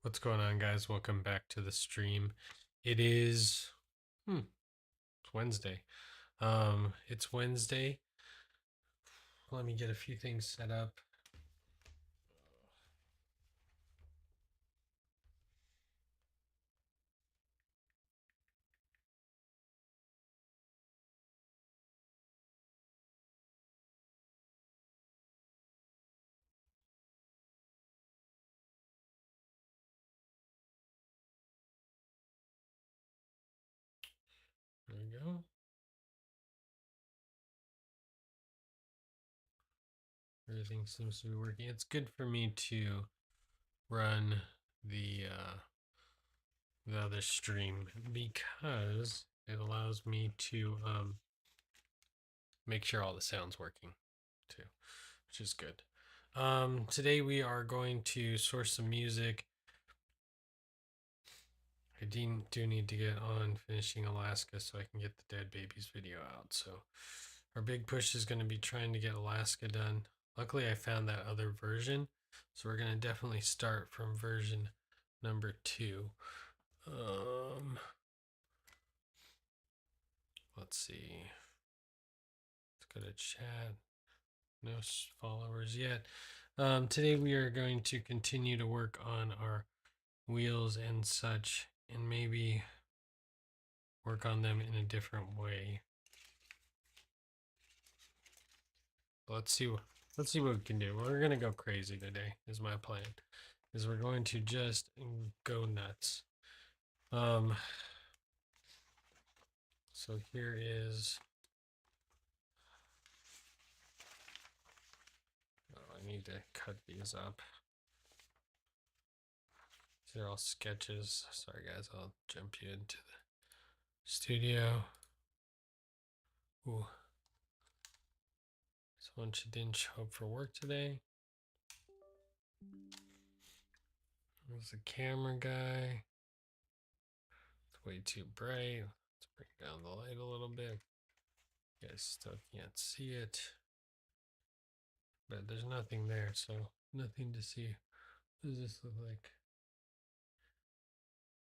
What's going on, guys? Welcome back to the stream. It is it's Wednesday. It's Wednesday. Let me get a few things set up. There we go. Everything seems to be working. It's good for me to run the other stream because it allows me to make sure all the sound's working too, which is good. Today we are going to source some music. I do need to get on finishing Alaska so I can get the Dead Babies video out. So our big push is going to be trying to get Alaska done. Luckily, I found that other version. So we're going to definitely start from version number 2. Let's see. Let's go to chat. No followers yet. Today we are going to continue to work on our wheels and such, and maybe work on them in a different way. Let's see what we can do. We're gonna go crazy today. Is my plan. Is we're going to just go nuts. So here is. Oh, I need to cut these up. These are all sketches. Sorry guys, I'll jump you into the studio. Ooh. Someone didn't show up for work today. There's the camera guy. It's way too bright. Let's bring down the light a little bit. You guys still can't see it. But there's nothing there, so nothing to see. What does this look like?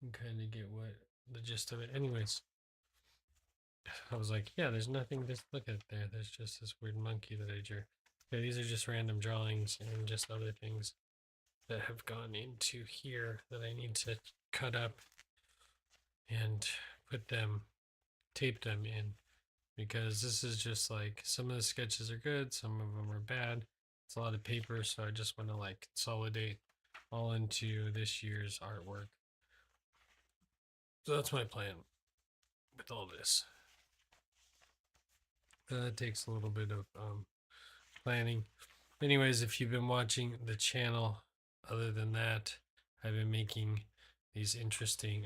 You can kind of get what the gist of it. Anyways, I was like, yeah, there's nothing. Just look at it there. There's just this weird monkey that I drew. Okay, these are just random drawings and just other things that have gone into here that I need to cut up and put them, tape them in, because this is just like, some of the sketches are good, some of them are bad. It's a lot of paper, so I just want to like consolidate all into this year's artwork. So that's my plan with all this. That takes a little bit of planning. Anyways, if you've been watching the channel, other than that, I've been making these interesting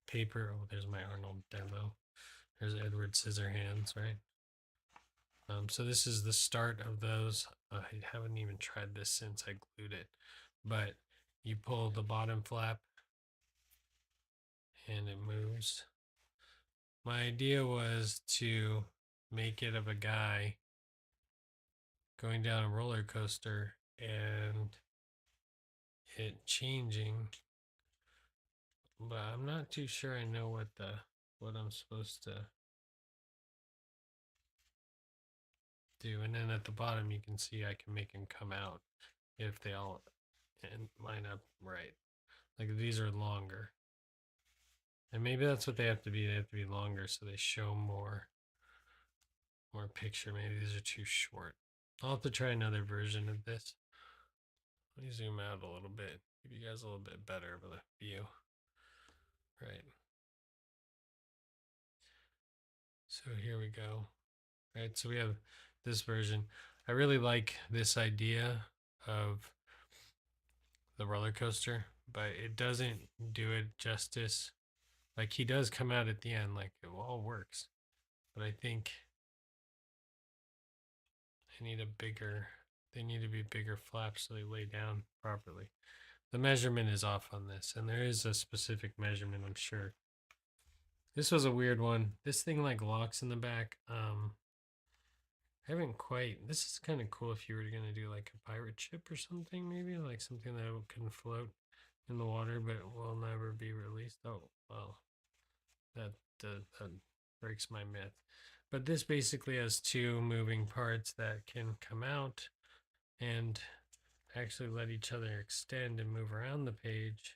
paper. Oh, there's my Arnold demo. There's Edward Scissorhands, right? So this is the start of those. I haven't even tried this since I glued it, but you pull the bottom flap and it moves. My idea was to make it of a guy going down a roller coaster and it changing, but I'm not too sure I know what I'm supposed to do. And then at the bottom you can see I can make them come out if they all line up right. Like these are longer. And maybe that's what they have to be. They have to be longer so they show more picture. Maybe these are too short. I'll have to try another version of this. Let me zoom out a little bit, give you guys a little bit better of a view. Right. So here we go. Right, so we have this version. I really like this idea of the roller coaster, but it doesn't do it justice. Like he does come out at the end, like it all works. But I think they need to be bigger flaps so they lay down properly. The measurement is off on this, and there is a specific measurement, I'm sure. This was a weird one. This thing like locks in the back. I haven't quite. This is kind of cool if you were going to do like a pirate ship or something, maybe like something that can float in the water but will never be released. Oh, well, that breaks my myth. But this basically has two moving parts that can come out and actually let each other extend and move around the page.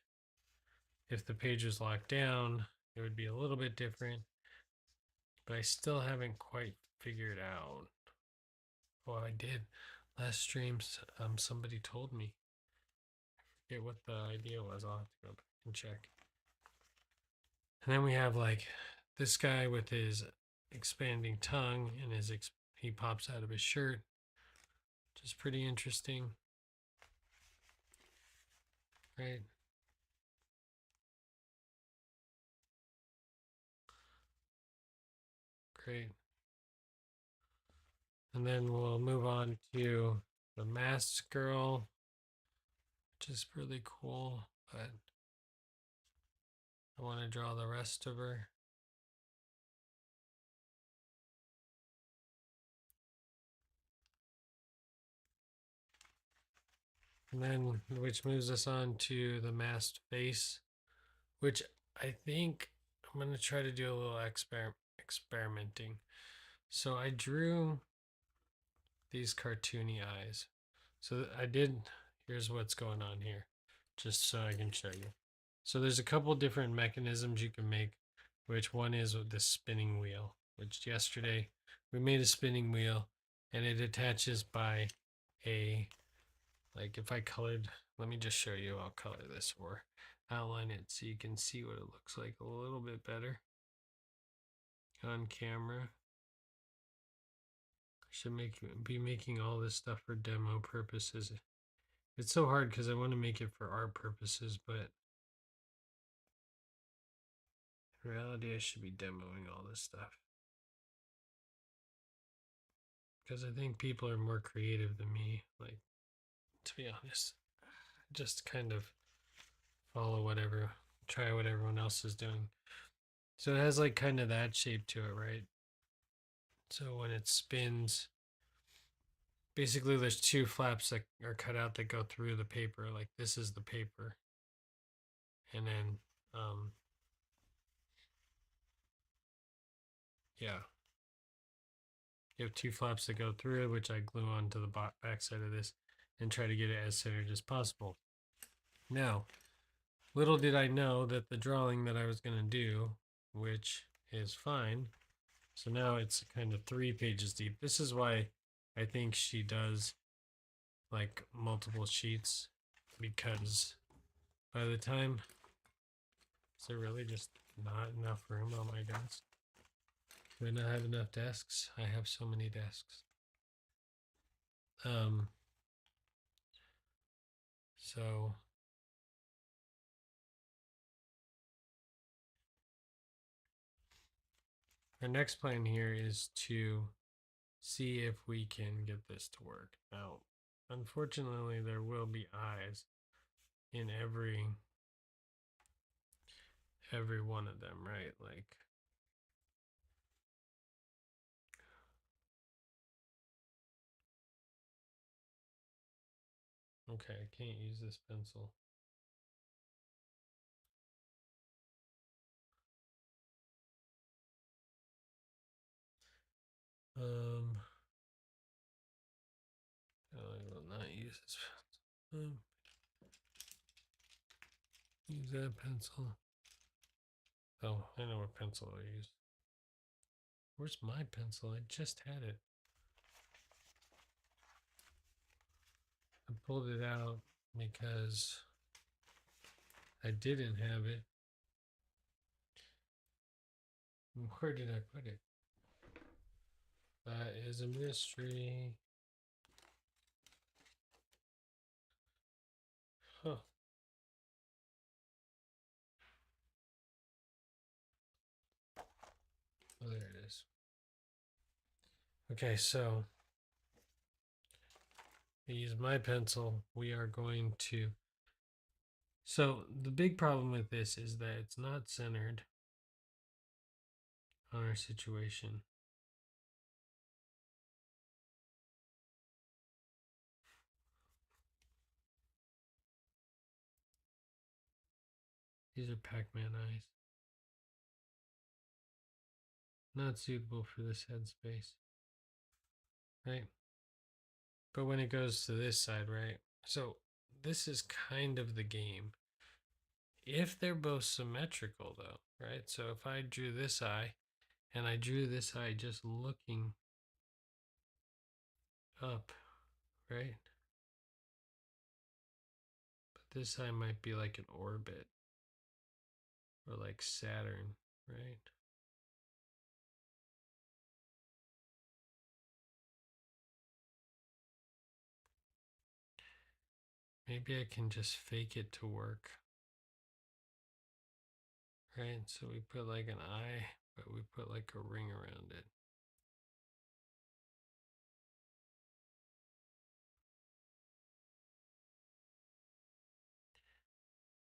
If the page was locked down, it would be a little bit different, but I still haven't quite figured out. Well, I did last streams. Somebody told me. I forget what the idea was. I'll have to go back and check. And then we have like this guy with his expanding tongue and he pops out of his shirt, which is pretty interesting, right? Great. And then we'll move on to the masked girl, which is really cool, but I want to draw the rest of her. And then, which moves us on to the masked face, which I think I'm going to try to do a little experimenting. So I drew these cartoony eyes. So I did, here's what's going on here, just so I can show you. So there's a couple different mechanisms you can make, which one is with this spinning wheel, which yesterday we made a spinning wheel and it attaches by a, like if I colored, let me just show you, I'll color this or outline it so you can see what it looks like a little bit better on camera. I should be making all this stuff for demo purposes. It's so hard because I want to make it for art purposes, but in reality I should be demoing all this stuff. Because I think people are more creative than me. Like, to be honest, just kind of follow whatever, try what everyone else is doing. So it has like kind of that shape to it, right? So when it spins, basically there's two flaps that are cut out that go through the paper. Like this is the paper. And then, yeah, you have two flaps that go through it, which I glue onto the back side of this and try to get it as centered as possible. Now, little did I know that the drawing that I was going to do, which is fine, so now it's kind of 3 pages deep. This is why I think she does like multiple sheets, because by the time, is there really just not enough room on my desk? Do I not have enough desks? I have so many desks. So our next plan here is to see if we can get this to work. Now, unfortunately, there will be eyes in every one of them, right? Like, okay, I can't use this pencil. I will not use this pencil. Use that pencil. Oh, I know what pencil I use. Where's my pencil? I just had it. I pulled it out because I didn't have it. Where did I put it? That is a mystery. Huh. Oh, there it is. Okay, so I use my pencil. We are going to. So the big problem with this is that it's not centered on our situation. These are Pac-Man eyes. Not suitable for this headspace. Right? But when it goes to this side, right? So this is kind of the game. If they're both symmetrical though, right? So if I drew this eye and I drew this eye just looking up, right? But this eye might be like an orbit or like Saturn, right? Maybe I can just fake it to work, right? So we put like an eye, but we put like a ring around it.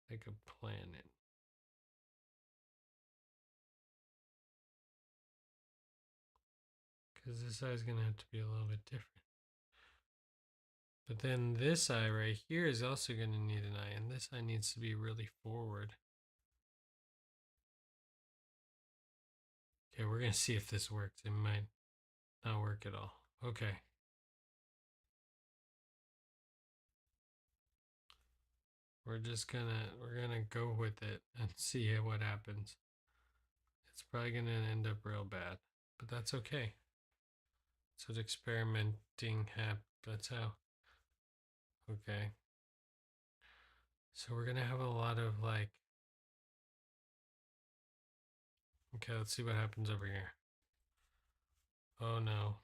Like a planet. Because this eye is going to have to be a little bit different. But then this eye right here is also going to need an eye, and this eye needs to be really forward. Okay, we're going to see if this works. It might not work at all. Okay. We're gonna go with it and see what happens. It's probably gonna end up real bad, but that's okay. So experimenting happens. That's how. Okay. So we're gonna have a lot of like. Okay, let's see what happens over here. Oh no.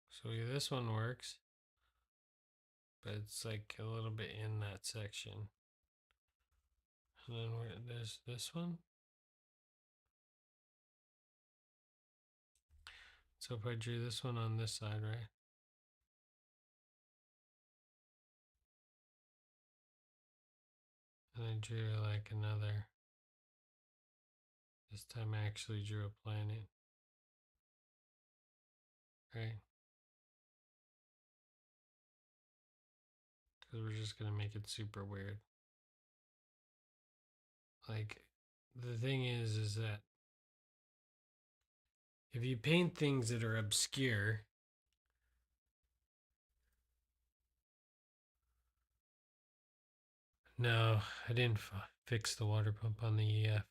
So this one works, but it's like a little bit in that section. And then there's this one. So if I drew this one on this side, right? And I drew like another. This time I actually drew a planet. Right? Because we're just going to make it super weird. Like, the thing is that if you paint things that are obscure, no, I didn't fix the water pump on the EF.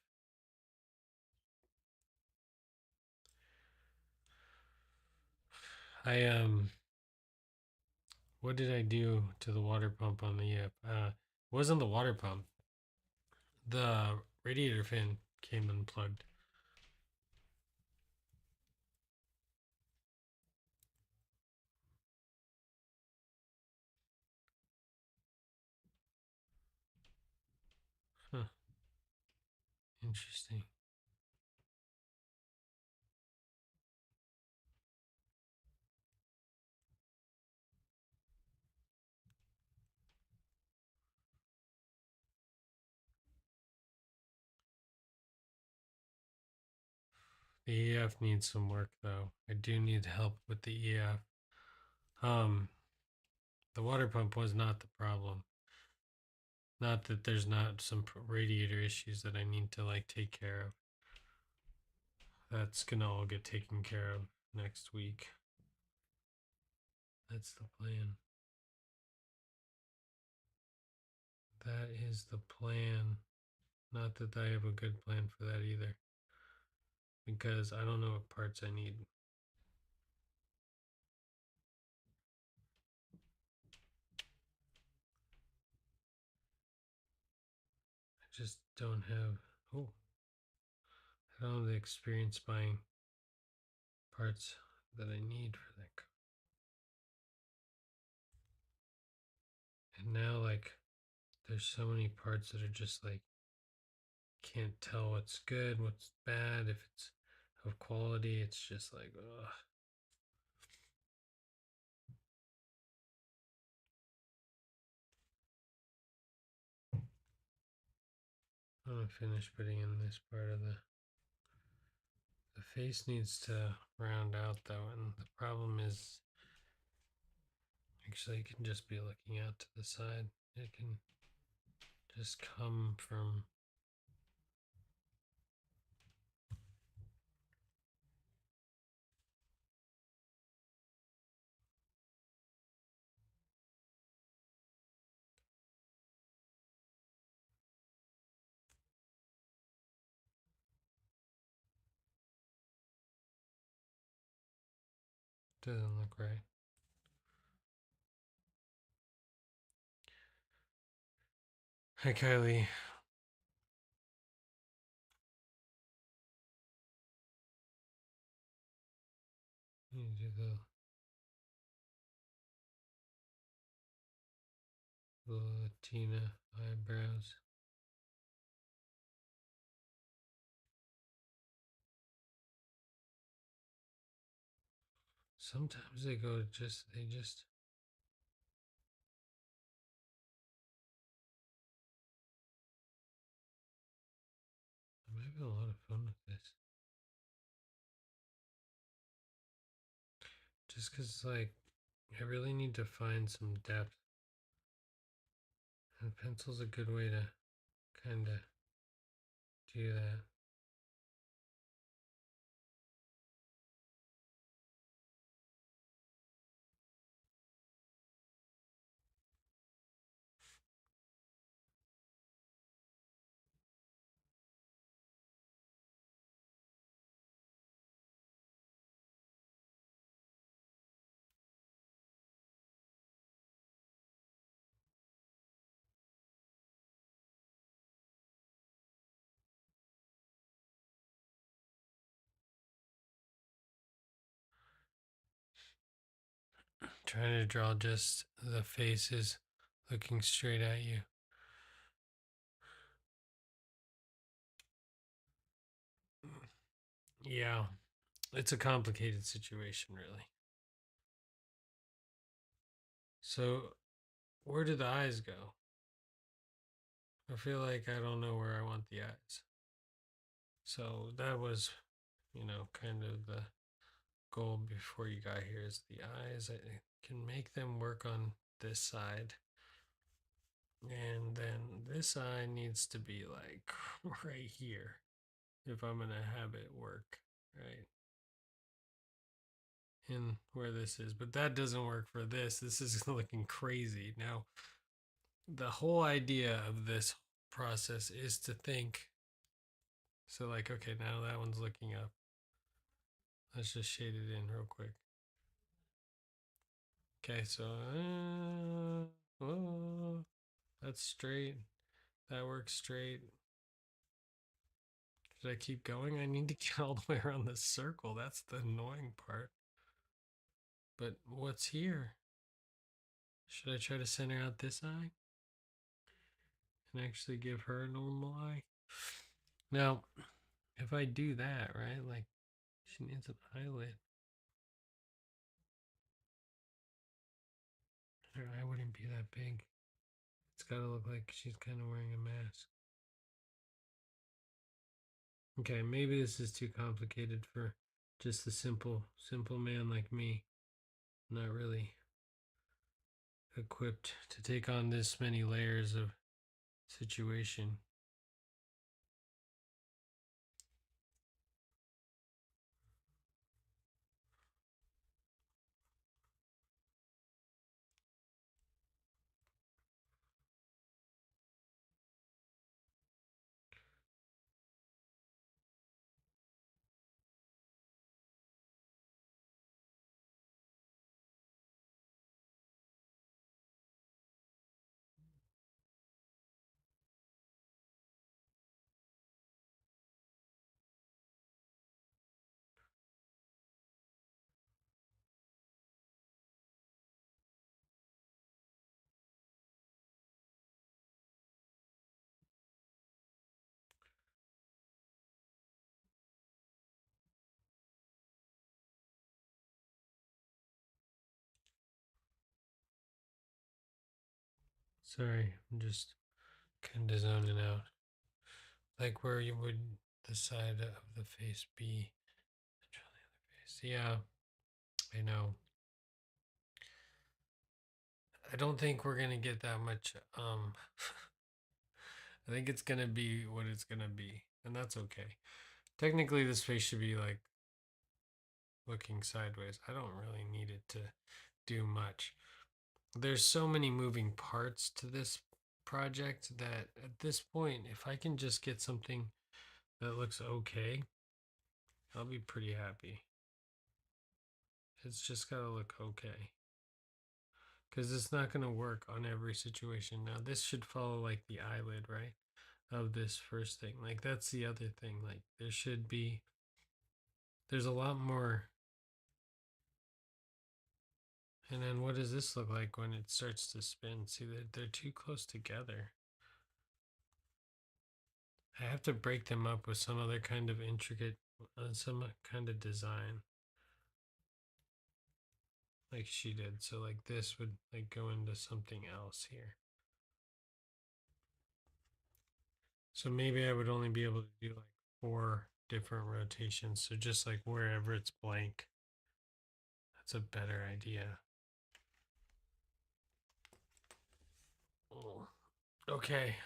What did I do to the water pump on the EF? It wasn't the water pump. The radiator fan came unplugged. Huh. Interesting. The EF needs some work though. I do need help with the EF. The water pump was not the problem. Not that there's not some radiator issues that I need to like take care of. That's gonna all get taken care of next week. That's the plan. That is the plan. Not that I have a good plan for that either. Because I don't know what parts I need. I just don't have. Oh, I don't have the experience buying parts that I need for that car. And now, like, there's so many parts that are just like, can't tell what's good, what's bad, if it's of quality. It's just like, ugh. I'm gonna finish putting in this part of the face needs to round out though, and the problem is actually it can just be looking out to the side. It can just come from Doesn't look right. Hi, Kylie. You do the Latina eyebrows. Sometimes they just. I'm having a lot of fun with this. Just because, like, I really need to find some depth. And pencil's a good way to kind of do that. Trying to draw just the faces looking straight at you. Yeah, it's a complicated situation, really. So, where do the eyes go? I feel like I don't know where I want the eyes. So, that was, kind of the goal before you got here is the eyes. I can make them work on this side. And then this eye needs to be like right here if I'm going to have it work, right? In where this is. But that doesn't work for this. This is looking crazy. Now, the whole idea of this process is to think. So, like, okay, now that one's looking up. Let's just shade it in real quick. Okay, so oh, that's straight. That works straight. Should I keep going? I need to get all the way around this circle. That's the annoying part. But what's here? Should I try to center out this eye? And actually give her a normal eye? Now, if I do that, right, like she needs an eyelid. Her eye wouldn't be that big. It's gotta look like she's kind of wearing a mask. Okay, maybe this is too complicated for just a simple man like me. Not really equipped to take on this many layers of situation. Sorry, I'm just kind of zoning out. Like where you would the side of the face be? The other face. Yeah, I know. I don't think we're gonna get that much. I think it's gonna be what it's gonna be, and that's okay. Technically, this face should be like looking sideways. I don't really need it to do much. There's so many moving parts to this project that at this point, if I can just get something that looks okay, I'll be pretty happy. It's just got to look okay. Because it's not going to work on every situation. Now, this should follow like the eyelid, right? Of this first thing. Like, that's the other thing. Like, there's a lot more. And then what does this look like when it starts to spin? See, they're too close together. I have to break them up with some other kind of intricate, some kind of design. Like she did. So like this would like go into something else here. So maybe I would only be able to do like 4 different rotations. So just like wherever it's blank. That's a better idea. Oh, okay.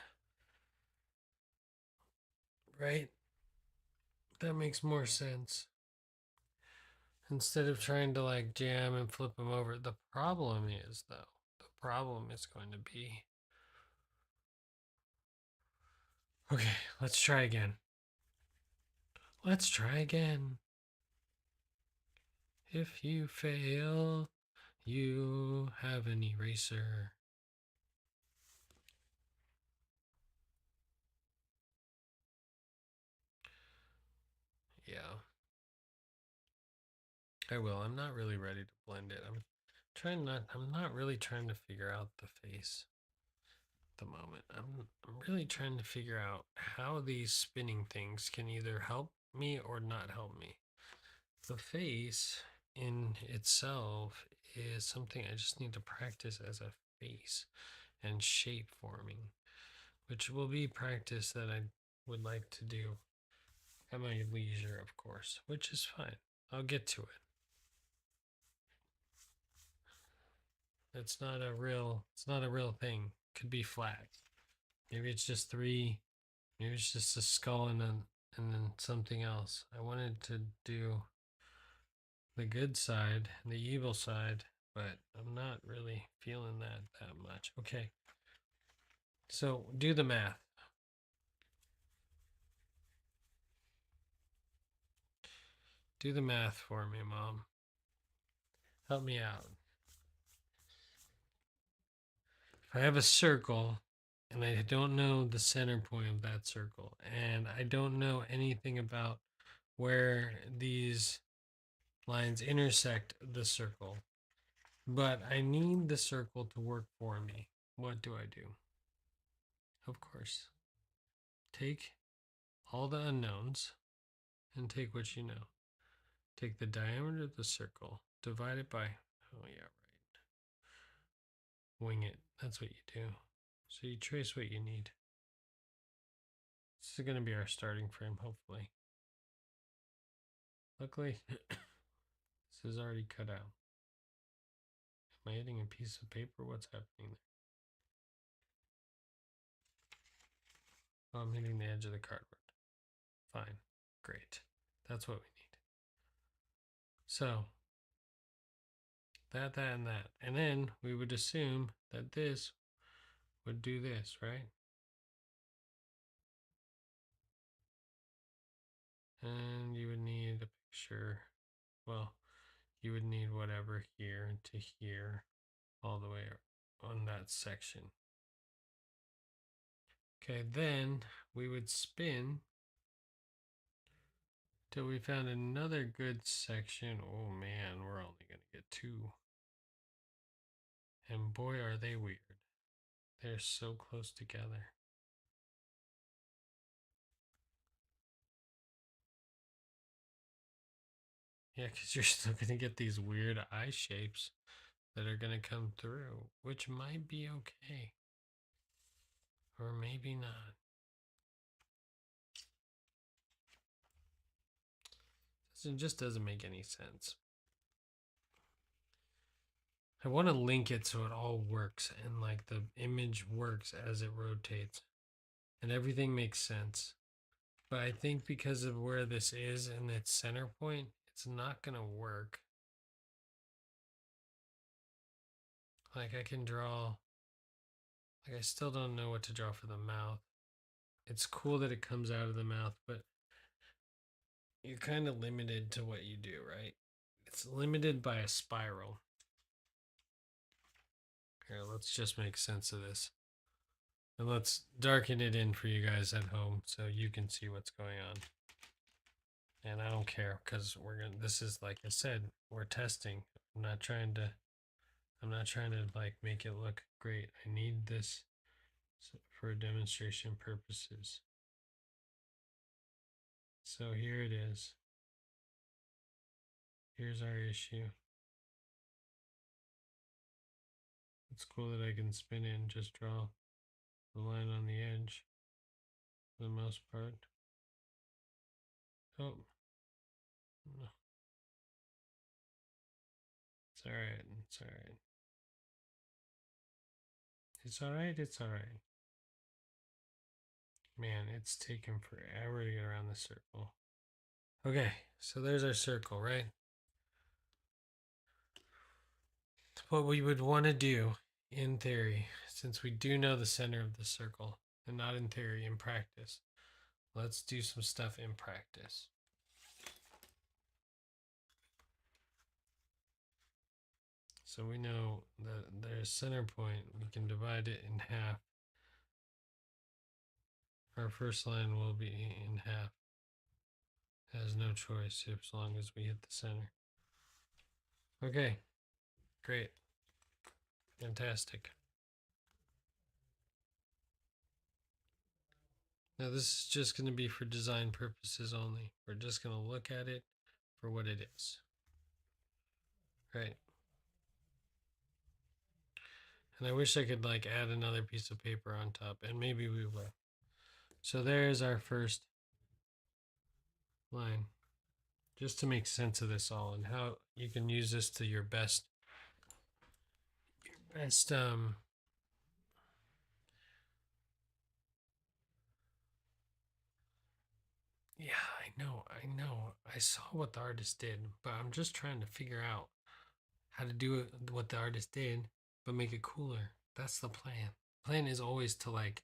Right? That makes more sense. Instead of trying to like jam and flip them over. The problem is, though, the problem is going to be. Okay, let's try again. Let's try again. If you fail, you have an eraser. Yeah, I will. I'm not really ready to blend it. I'm not really trying to figure out the face at the moment. I'm really trying to figure out how these spinning things can either help me or not help me. The face in itself is something I just need to practice as a face and shape forming, which will be practice that I would like to do at my leisure, of course, which is fine. I'll get to it. It's not a real thing. Could be flat. Maybe it's just 3, maybe it's just a skull and then something else. I wanted to do the good side and the evil side, but I'm not really feeling that much. Okay. So, do the math. Do the math for me, Mom. Help me out. If I have a circle and I don't know the center point of that circle, and I don't know anything about where these lines intersect the circle, but I need the circle to work for me, what do I do? Of course, take all the unknowns and take what you know. Take the diameter of the circle, divide it by, oh yeah, right. Wing it. That's what you do. So you trace what you need. This is going to be our starting frame, hopefully. Luckily, this is already cut out. Am I hitting a piece of paper? What's happening there? Oh, I'm hitting the edge of the cardboard. Fine. Great. That's what we need. So, that, and that. And then we would assume that this would do this, right? And you would need a picture. Well, you would need whatever here to here, all the way on that section. Okay, then we would spin till we found another good section. Oh man, we're only going to get 2. And boy, are they weird. They're so close together. Yeah, because you're still going to get these weird eye shapes that are going to come through, which might be okay. Or maybe not. It just doesn't make any sense. I want to link it so it all works and like the image works as it rotates and everything makes sense. But I think because of where this is and its center point, it's not going to work. Like I can draw, like I still don't know what to draw for the mouth. It's cool that it comes out of the mouth, but you're kind of limited to what you do, right? It's limited by a spiral. Here, let's just make sense of this. And let's darken it in for you guys at home so you can see what's going on. And I don't care because this is, like I said, we're testing. I'm not trying to like make it look great. I need this for demonstration purposes. So here it is. Here's our issue. It's cool that I can spin it and just draw the line on the edge for the most part. Oh, no. It's alright. It's alright. It's alright. It's alright. Man, it's taken forever to get around the circle. Okay, so there's our circle, right? What we would want to do in theory, since we do know the center of the circle, and not in theory, in practice, let's do some stuff in practice. So we know that there's center point, we can divide it in half. Our first line will be in half. It has no choice as long as we hit the center. Okay, great. Fantastic. Now this is just going to be for design purposes only. We're just going to look at it for what it is. Right. And I wish I could like add another piece of paper on top, and maybe we will. So there's our first line. Just to make sense of this all and how you can use this to your best yeah, I know. I saw what the artist did, but I'm just trying to figure out how to do it what the artist did, but make it cooler. That's the plan. Plan is always to like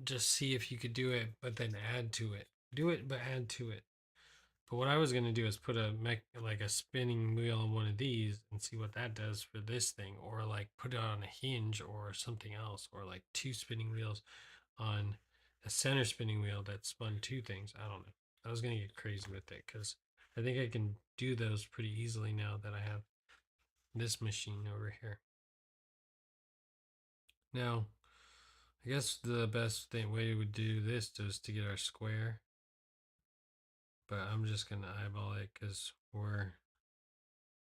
just see if you could do it, but then add to it. Do it, but add to it. But what I was gonna do is put like a spinning wheel on one of these and see what that does for this thing, or like put it on a hinge or something else, or like two spinning wheels on a center spinning wheel that spun two things. I don't know. I was gonna get crazy with it because I think I can do those pretty easily now that I have this machine over here. Now, I guess the best way we would do this is to get our square, but I'm just gonna eyeball it because we're.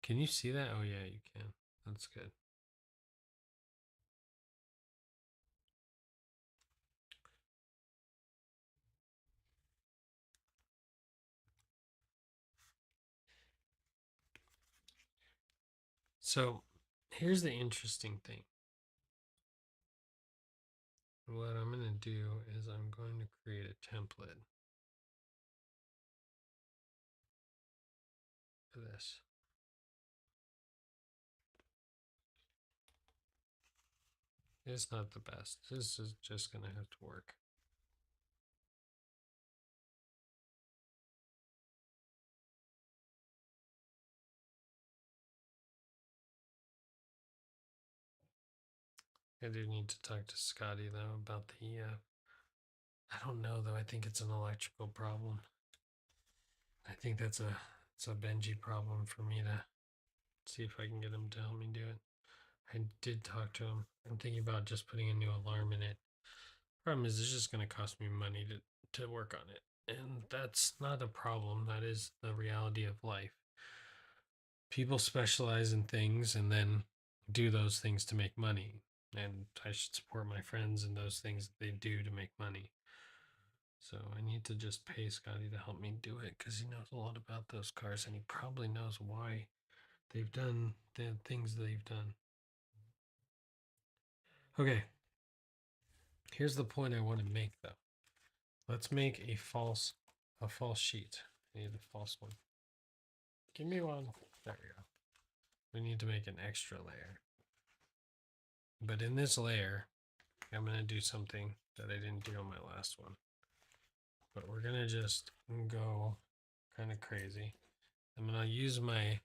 Can you see that? Oh yeah, you can. That's good. So here's the interesting thing. What I'm going to do is I'm going to create a template for this. It's not the best. This is just going to have to work. I do need to talk to Scotty though about the I don't know though. I think it's an electrical problem. I think it's a Benji problem for me to see if I can get him to help me do it. I did talk to him. I'm thinking about just putting a new alarm in it. Problem is, it's just going to cost me money to work on it, and that's not a problem. That is the reality of life. People specialize in things and then do those things to make money, and I should support my friends in those things that they do to make money. So I need to just pay Scotty to help me do it because he knows a lot about those cars and he probably knows why they've done the things they've done. Okay, here's the point I want to make though. Let's make a false sheet. I need a false one. Give me one. There we go. We need to make an extra layer. But in this layer, I'm going to do something that I didn't do on my last one. But we're going to just go kind of crazy. I'm going to use my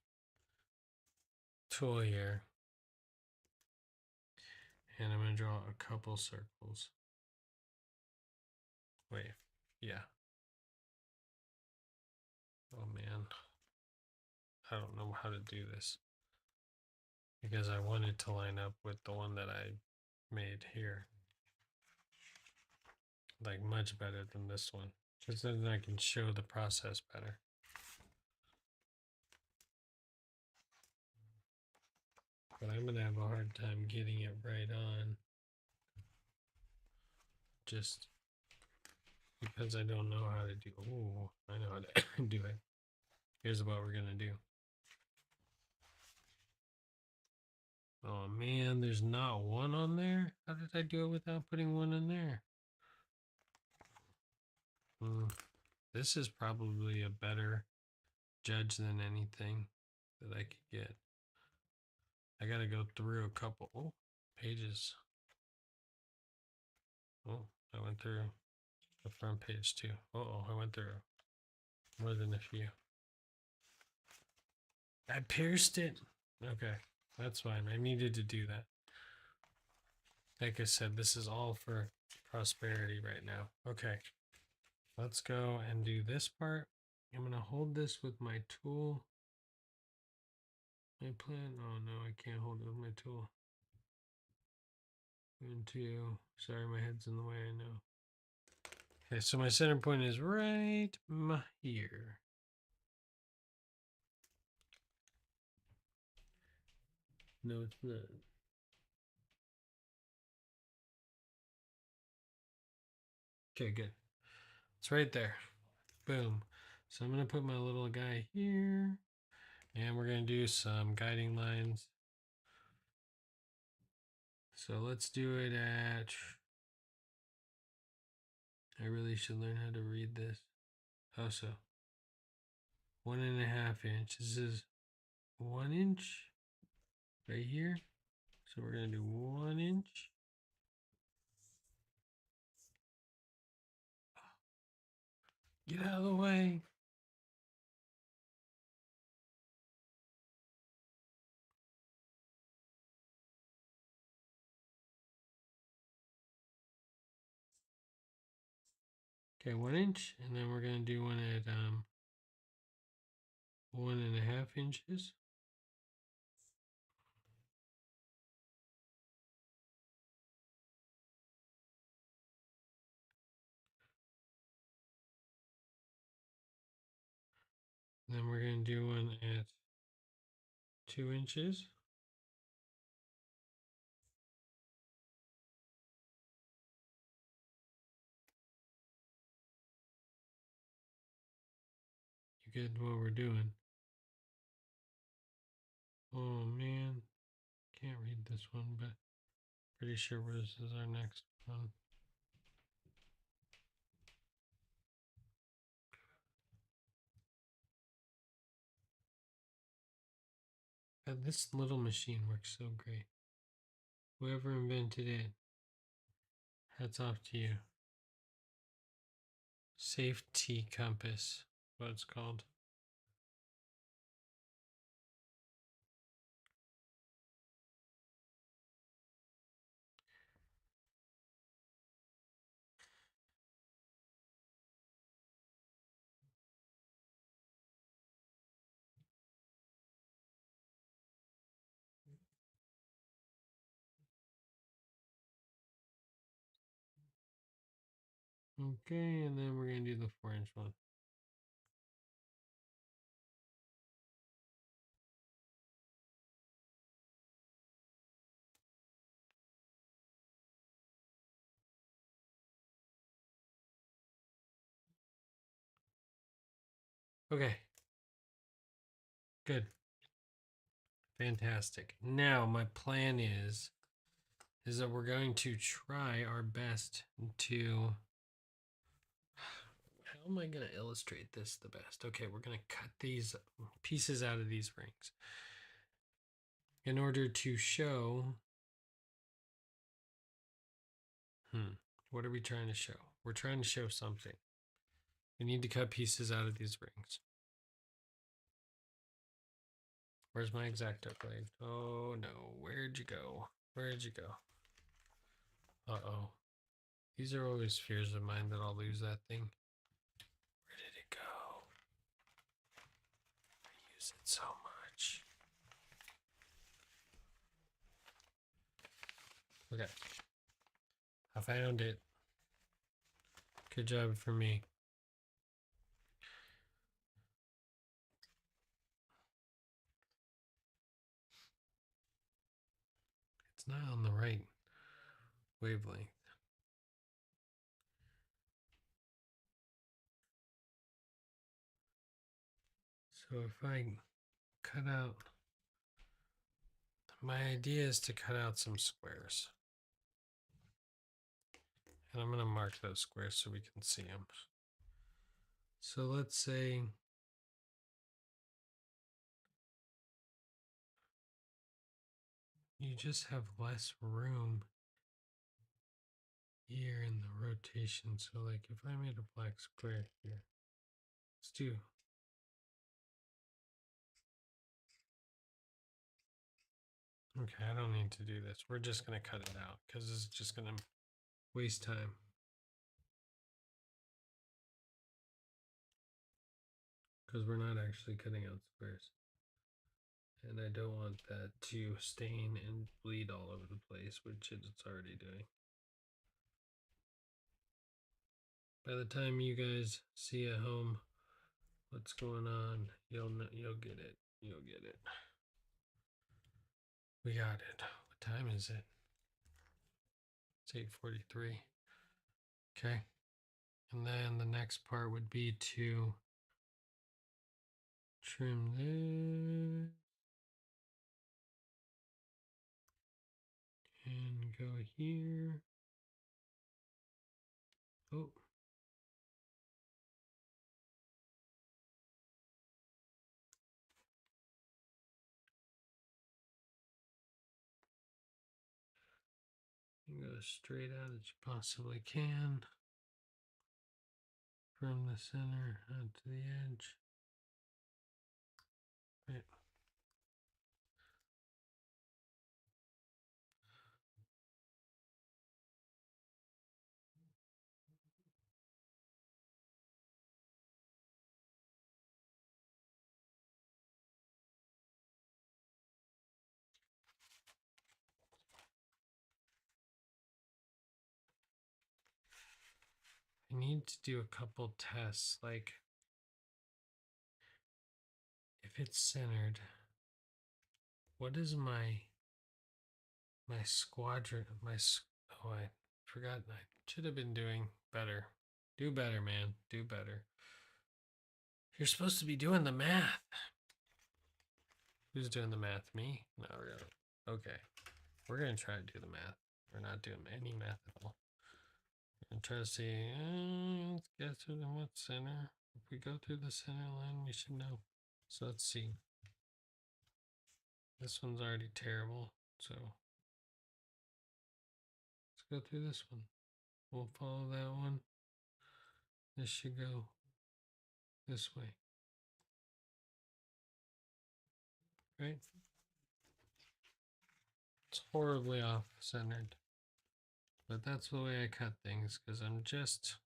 tool here. And I'm going to draw a couple circles. Wait, yeah. Oh man. I don't know how to do this. Because I wanted to line up with the one that I made here. Like much better than this one. Because then I can show the process better. But I'm going to have a hard time getting it right on. Just because I don't know how to do. Oh, I know how to do it. Here's what we're going to do. Oh man, there's not one on there? How did I do it without putting one in there? This is probably a better judge than anything that I could get. I gotta go through a couple pages. Oh, I went through the front page too. Oh, I went through more than a few. I pierced it. Okay, that's fine. I needed to do that. Like I said, this is all for prosperity right now. Okay, let's go and do this part. I'm gonna hold this with my tool. My plan. Oh no, I can't hold it with my tool. 1, 2. Sorry, my head's in the way. I know. Okay, so my center point is right here. No, it's not. Okay, good. It's right there. Boom. So I'm going to put my little guy here. And we're going to do some guiding lines. So let's do it at... I really should learn how to read this. How so? 1.5 inch. This is 1 inch right here. So we're going to do 1 inch. Get out of the way. Okay, 1 inch, and then we're gonna do one at 1.5 inches. Then we're gonna do one at 2 inches. You get what we're doing. Oh man, can't read this one, but pretty sure this is our next one. This little machine works so great. Whoever invented it, hats off to you. Safety compass, what it's called. Okay, and then we're gonna do the 4-inch one. Okay. Good. Fantastic. Now my plan is that we're going to try our best to... How am I going to illustrate this the best? Okay, we're going to cut these pieces out of these rings in order to show... What are we trying to show? We're trying to show something. We need to cut pieces out of these rings. Where's my X-Acto blade? Oh no, where'd you go? Where'd you go? Uh-oh. These are always fears of mine that I'll lose that thing. Where did it go? I use it so much. Okay. I found it. Good job for me. It's not on the right wavelength. So if I cut out, my idea is to cut out some squares. And I'm going to mark those squares so we can see them. So let's say you just have less room here in the rotation. So like if I made a black square here, let's do okay, I don't need to do this. We're just going to cut it out because this is just going to waste time. Because we're not actually cutting out squares. And I don't want that to stain and bleed all over the place, which it's already doing. By the time you guys see at home what's going on, you'll get it. You'll get it. We got it. What time is it? It's 8:43. Okay. And then the next part would be to trim this and go here. Oh. And go as straight out as you possibly can from the center out to the edge. Right. I need to do a couple tests, like if it's centered, what is my squadron, oh, I forgot, I should have been doing better. Do better, man, do better. You're supposed to be doing the math. Who's doing the math? Me? No, really. Okay, we're gonna try to do the math. We're not doing any math at all. We're gonna try to see, let's guess in what center. If we go through the center line, we should know. So let's see. This one's already terrible, so let's go through this one. We'll follow that one. This should go this way. Right? It's horribly off-centered. But that's the way I cut things, because I'm just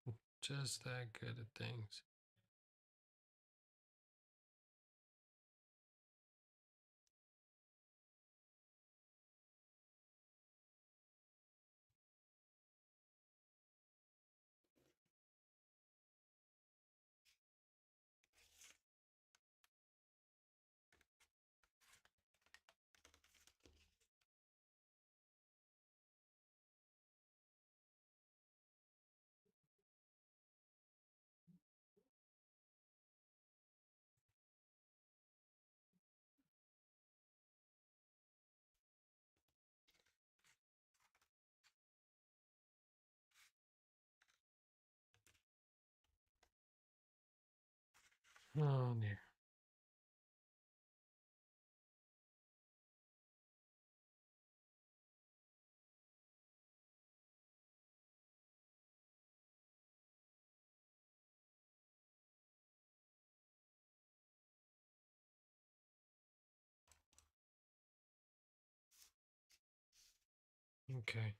that good at things. Oh dear. Okay.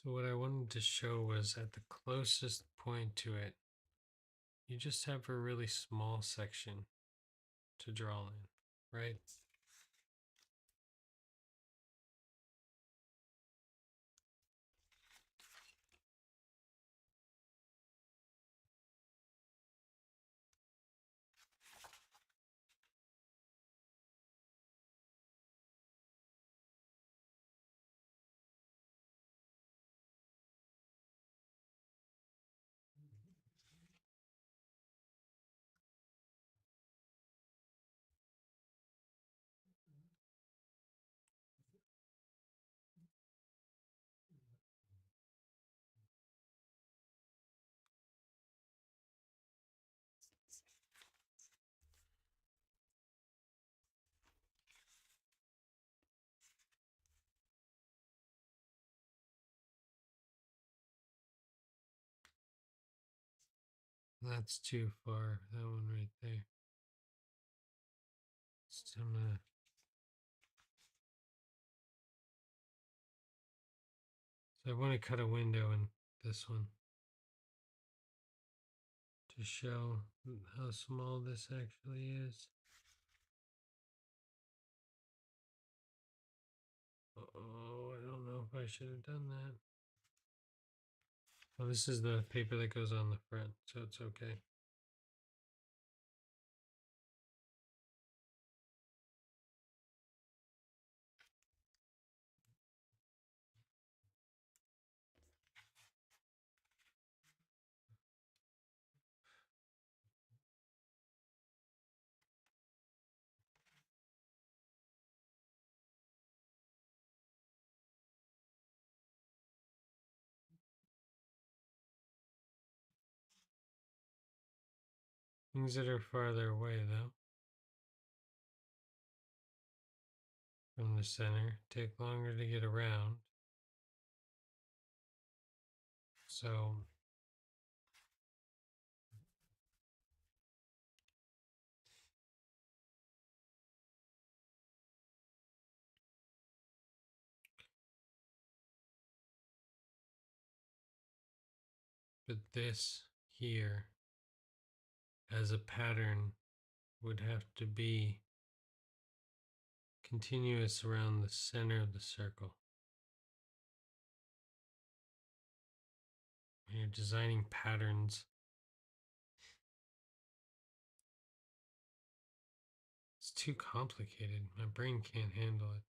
So what I wanted to show was at the closest point to it, you just have a really small section to draw in, right? That's too far. That one right there. So I want to cut a window in this one to show how small this actually is. Oh, I don't know if I should have done that. Oh, this is the paper that goes on the front, so it's okay. Things that are farther away, though, from the center, take longer to get around. So but this here as a pattern would have to be continuous around the center of the circle. When you're designing patterns, it's too complicated. My brain can't handle it.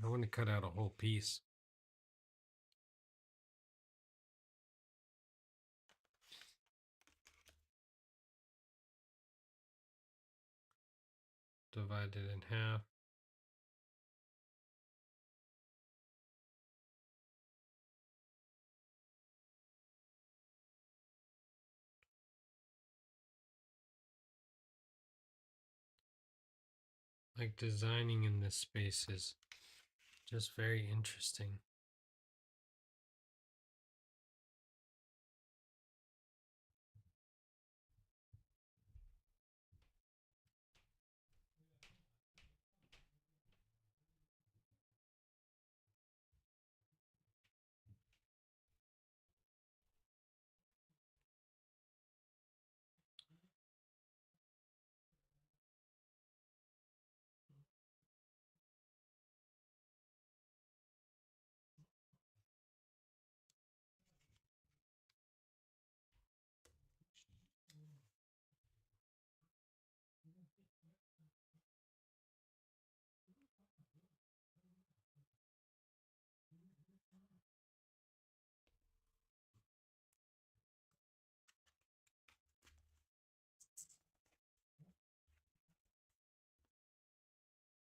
I want to cut out a whole piece. Divide it in half. like designing in this space is just very interesting.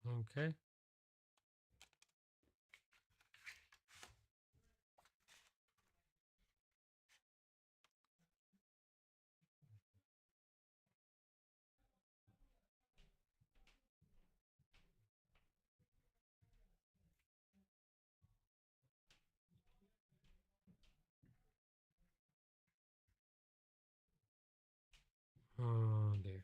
Okay. Oh dear.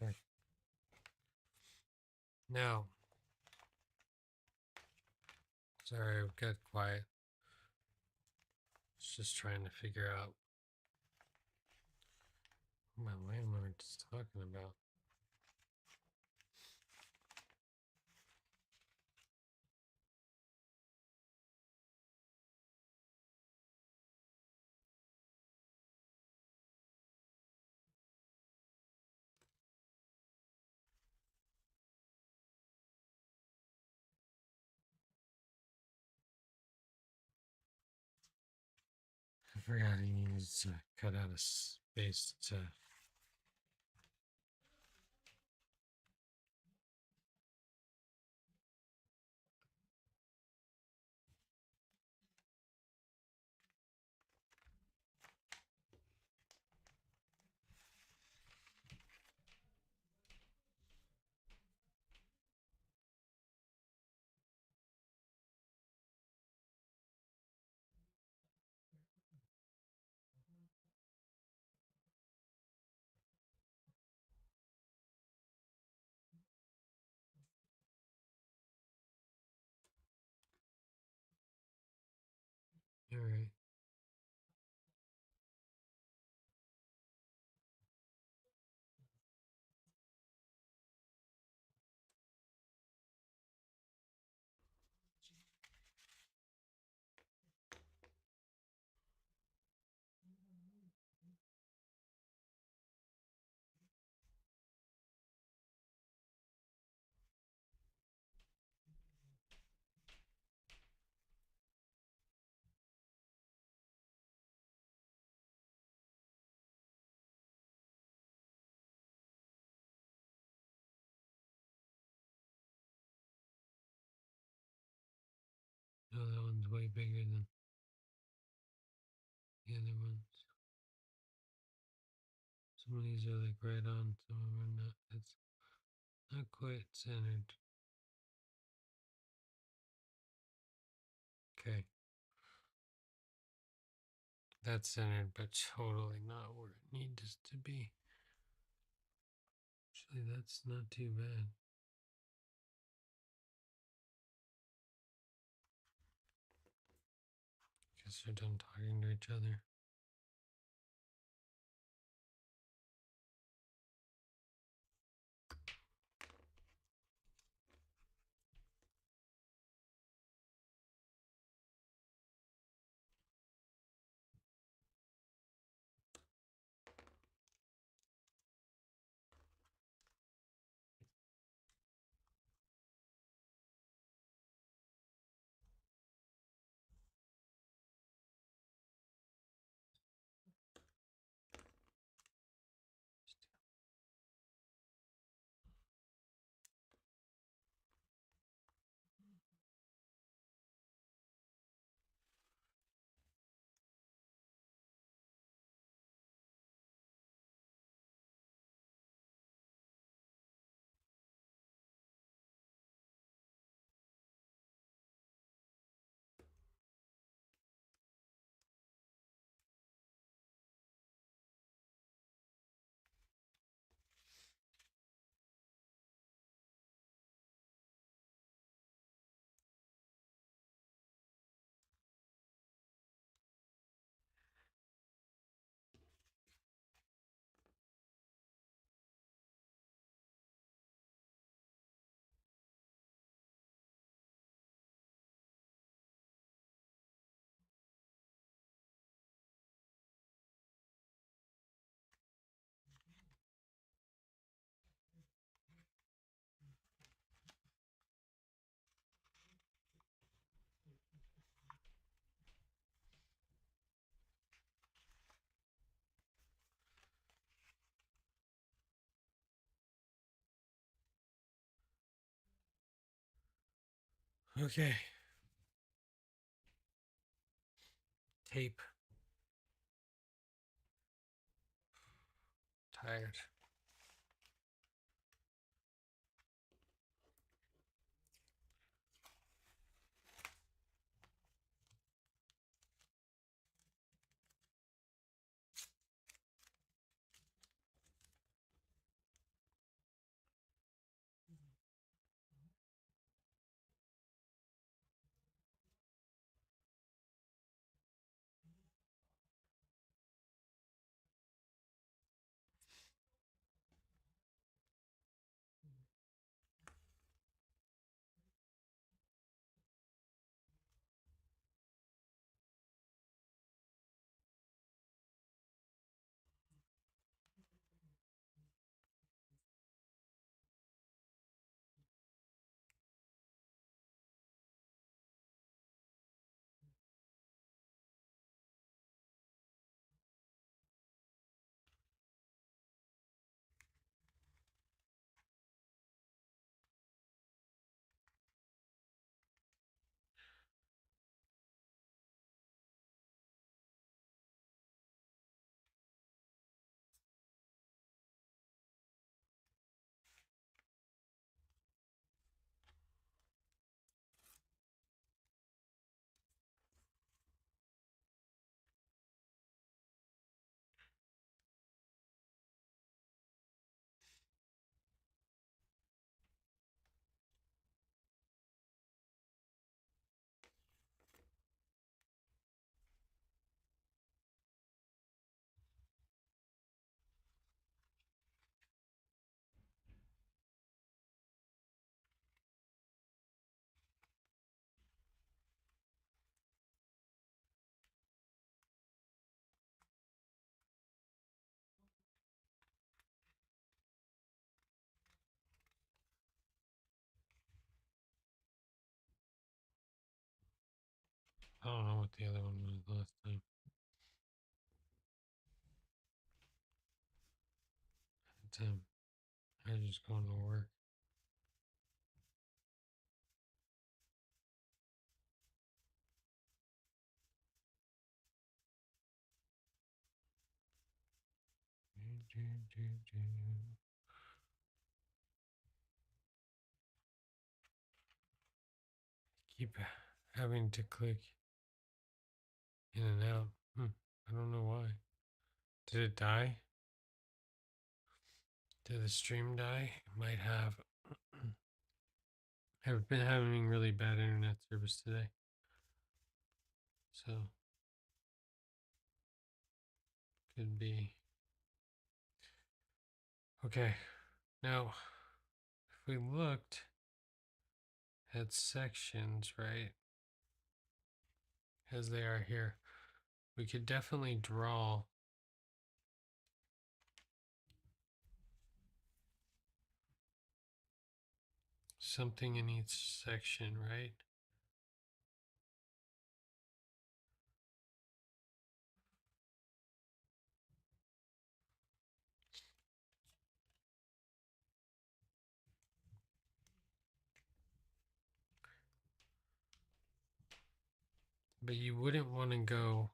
Okay. Now, sorry, I've got quiet. It's just trying to figure out what my landlord's talking about. I forgot he needs to cut out a space to. All right. No, that one's way bigger than the other ones. Some of these are like right on, some of them are not. It's not quite centered. Okay. That's centered, but totally not where it needs to be. Actually, that's not too bad. Guess they're done talking to each other. Okay. Tape. Tired. I don't know what the other one was last time. I was just going to work. Keep having to click in and out. I don't know why. Did it die? Did the stream die? It might have. I've been having really bad internet service today. So, could be. Okay, now if we looked at sections, right, as they are here, we could definitely draw something in each section, right? But you wouldn't want to go.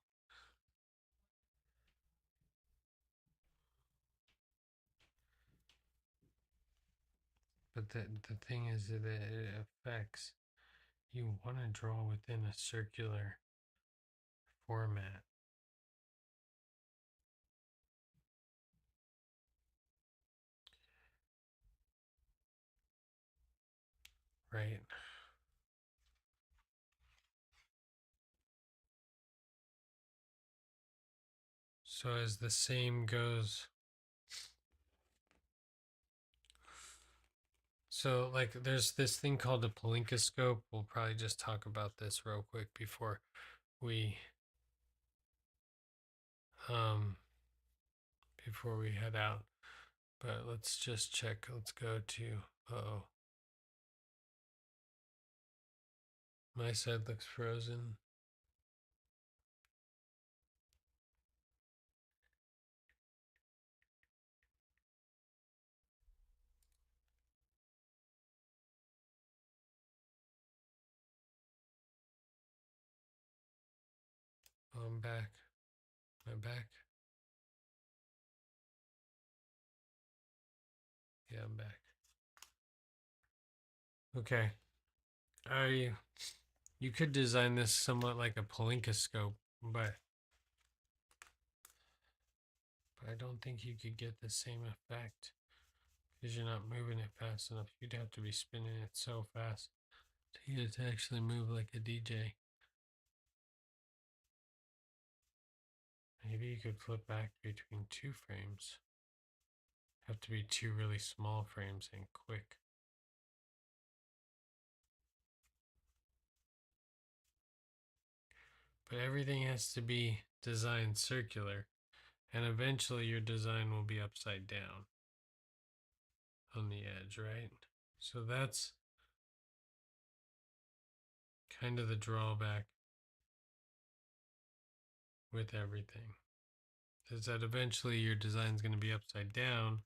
But the thing is that it affects. You want to draw within a circular format, right? So as the same goes. So like there's this thing called a palinkoscope. We'll probably just talk about this real quick we um before we head out. But let's just check. Let's go to oh. My side looks frozen. I'm back. Am I back? Yeah, I'm back. Okay. You could design this somewhat like a palinkoscope, but I don't think you could get the same effect because you're not moving it fast enough. You'd have to be spinning it so fast to get it to actually move like a DJ. Maybe you could flip back between two frames. Have to be two really small frames and quick. But everything has to be designed circular, and eventually your design will be upside down on the edge, right? So that's kind of the drawback with everything, is that eventually your design is going to be upside down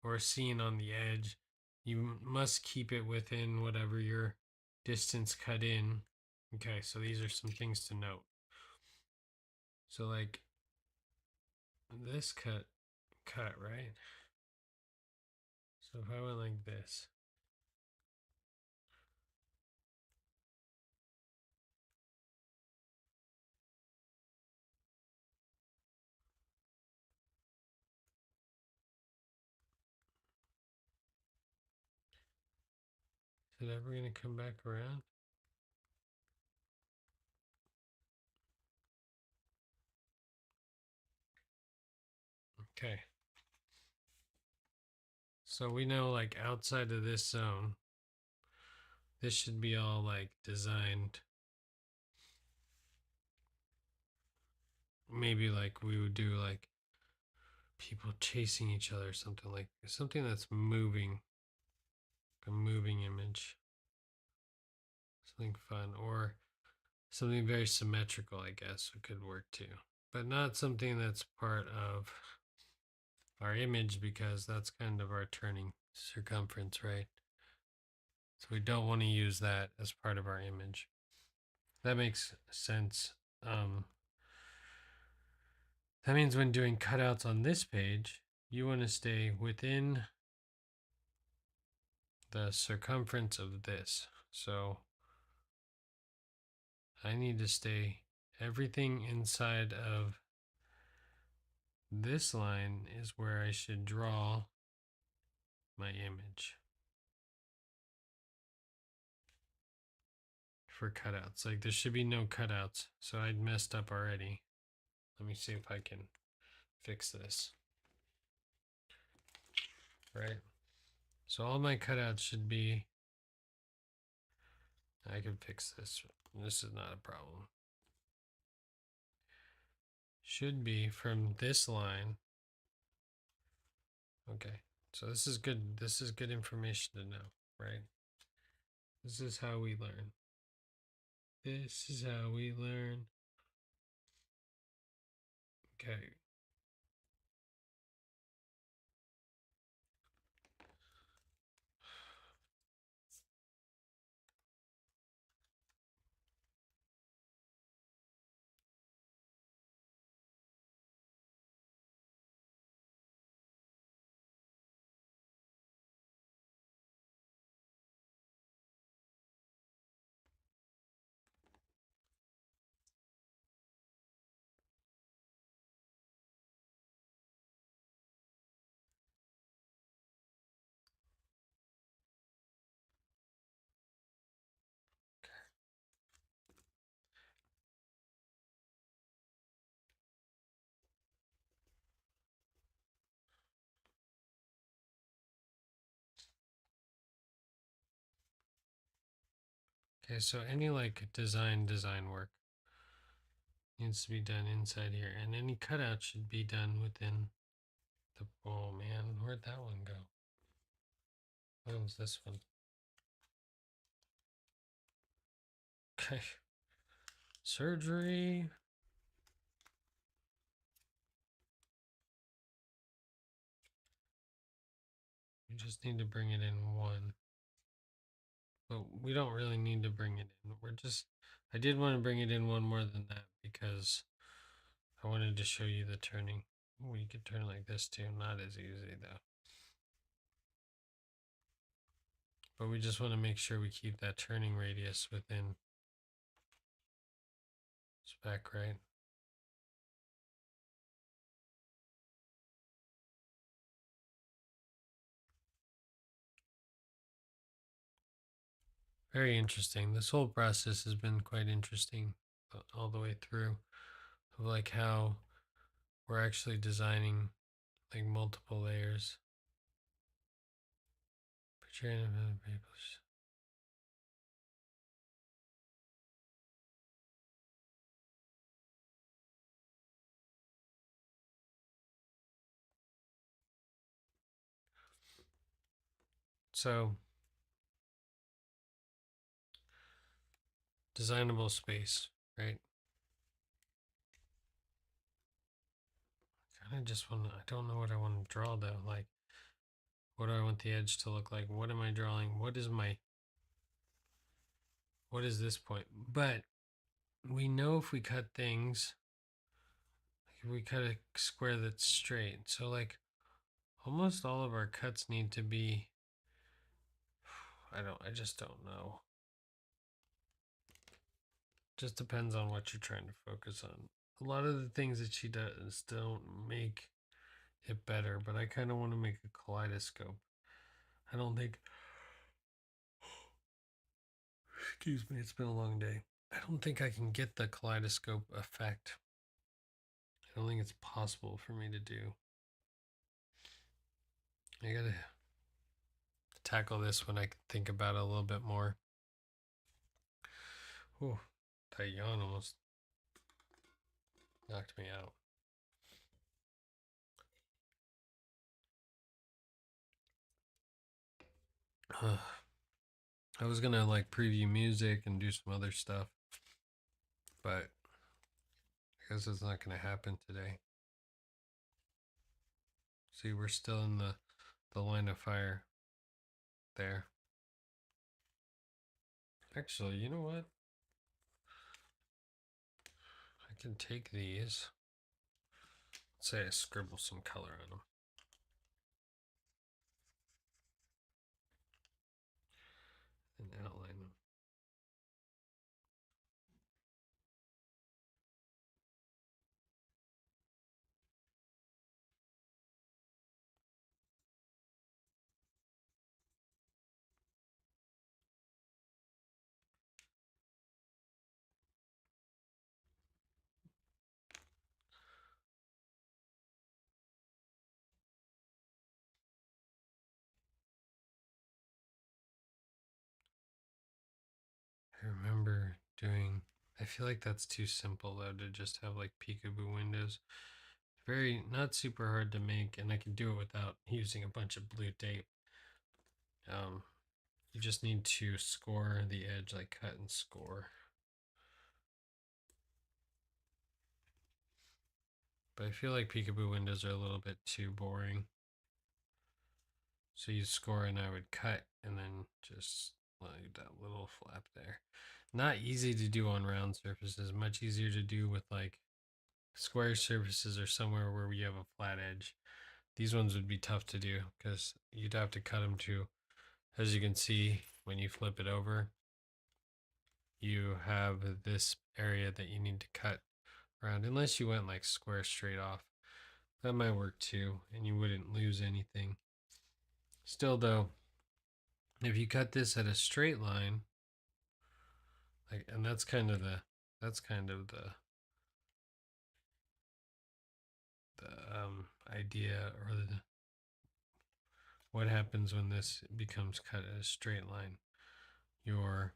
or seen on the edge. You must keep it within whatever your distance cut in. Okay, so these are some things to note. So like this cut, right? So if I went like this, is it ever going to come back around? Okay. So we know like outside of this zone, this should be all like designed. Maybe like we would do like people chasing each other, something that's moving, a moving image, something fun, or something very symmetrical, I guess it could work too, but not something that's part of our image because that's kind of our turning circumference, right? So we don't want to use that as part of our image. That makes sense. That means when doing cutouts on this page, you want to stay within the circumference of this. So I need to stay everything inside of this line is where I should draw my image for cutouts. Like there should be no cutouts. So I'd messed up already. Let me see if I can fix this. Right. So all my cutouts should be, I can fix this. This is not a problem. Should be from this line. Okay. So this is good. This is good information to know, right? This is how we learn. This is how we learn. Okay. Okay, so any like design work needs to be done inside here, and any cutout should be done within the. Oh man, where'd that one go? What was this one? Okay, surgery. You just need to bring it in one, but we don't really need to bring it in. I did want to bring it in one more than that because I wanted to show you the turning. Oh, you could turn like this too, not as easy though. But we just want to make sure we keep that turning radius within spec, right? Very interesting. This whole process has been quite interesting all the way through, of like how we're actually designing like multiple layers. So, designable space, right? I just want to, I don't know what I want to draw though. Like, what do I want the edge to look like? What am I drawing? What is this point? But we know if we cut things, like if we cut a square that's straight. So like almost all of our cuts need to be, I just don't know. Just depends on what you're trying to focus on. A lot of the things that she does don't make it better, but I kind of want to make a kaleidoscope. I don't think, excuse me, it's been a long day. I don't think I can get the kaleidoscope effect. I don't think it's possible for me to do. I gotta tackle this when I can think about it a little bit more. Ooh, that yawn almost knocked me out. I was gonna like preview music and do some other stuff, but I guess it's not gonna happen today. See, we're still in the line of fire there. Actually, you know what? I can take these. Let's say I scribble some color on them. And outline them. I remember doing, I feel like that's too simple though to just have like peekaboo windows. Very, not super hard to make, and I can do it without using a bunch of blue tape. You just need to score the edge, like cut and score. But I feel like peekaboo windows are a little bit too boring. So you score and I would cut and then just like that little flap there. Not easy to do on round surfaces, much easier to do with like square surfaces or somewhere where we have a flat edge. These ones would be tough to do because you'd have to cut them to, as you can see, when you flip it over, you have this area that you need to cut around, unless you went like square straight off. That might work too, and you wouldn't lose anything. Still though, if you cut this at a straight line, like, and that's kind of the idea, or what happens when this becomes cut at a straight line. Your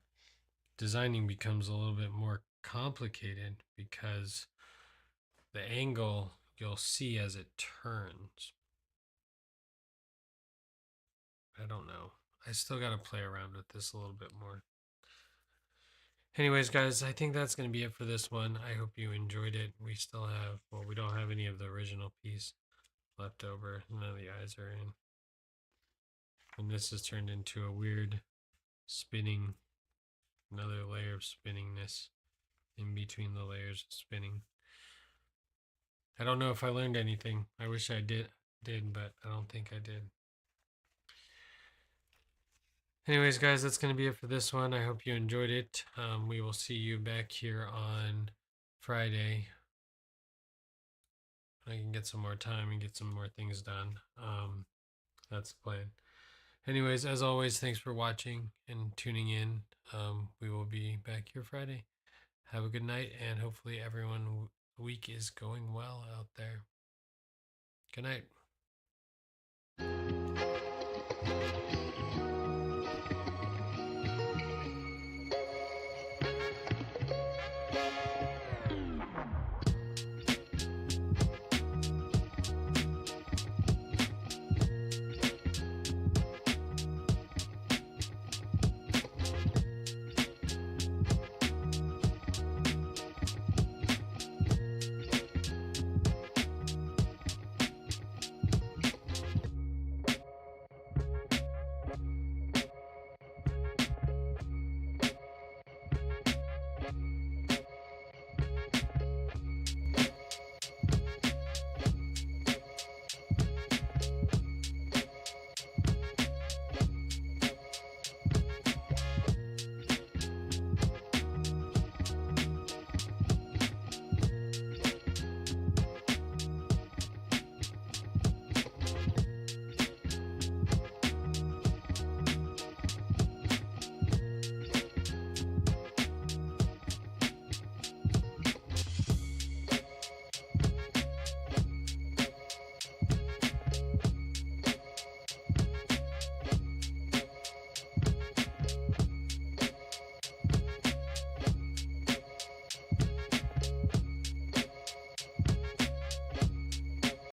designing becomes a little bit more complicated because the angle you'll see as it turns. I don't know. I still got to play around with this a little bit more. Anyways, guys, I think that's going to be it for this one. I hope you enjoyed it. We still have, well, we don't have any of the original piece left over. None of the eyes are in. And this has turned into a weird spinning, another layer of spinningness in between the layers of spinning. I don't know if I learned anything. I wish I did, but I don't think I did. Anyways, guys, that's going to be it for this one. I hope you enjoyed it. We will see you back here on Friday. I can get some more time and get some more things done. That's the plan. Anyways, as always, thanks for watching and tuning in. We will be back here Friday. Have a good night, and hopefully everyone's week is going well out there. Good night.